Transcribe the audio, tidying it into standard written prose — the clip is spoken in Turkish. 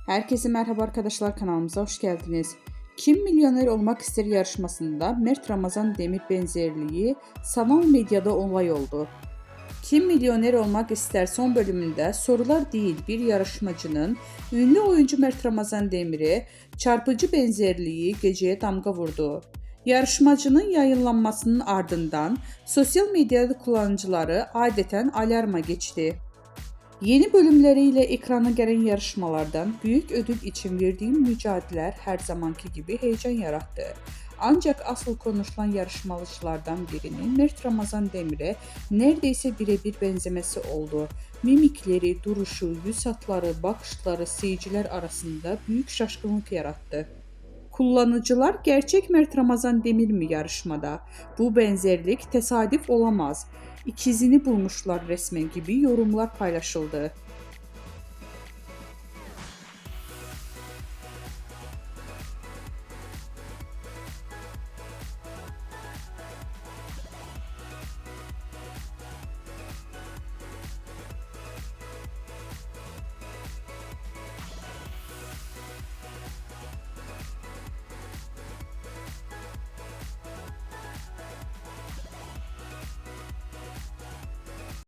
Herkese merhaba arkadaşlar, kanalımıza hoş geldiniz. Kim Milyoner Olmak İster yarışmasında Mert Ramazan Demir benzerliği sanal medyada olay oldu. Kim Milyoner Olmak İster son bölümünde sorular değil bir yarışmacının ünlü oyuncu Mert Ramazan Demir'e çarpıcı benzerliği geceye damga vurdu. Yarışmacının yayınlanmasının ardından sosyal medyada kullanıcıları adeten alarma geçti. Yeni bölümleriyle ekrana gelen yarışmalardan büyük ödül için verdiğim mücadeleler her zamanki gibi heyecan yarattı. Ancak asıl konuşulan yarışmacılardan birinin Mert Ramazan Demir'e neredeyse birebir benzemesi oldu. Mimikleri, duruşu, yüz hatları, bakışları seyirciler arasında büyük şaşkınlık yarattı. Kullanıcılar gerçek Mert Ramazan Demir mi yarışmada? Bu benzerlik tesadüf olamaz. İkizini bulmuşlar resmen gibi yorumlar paylaşıldı.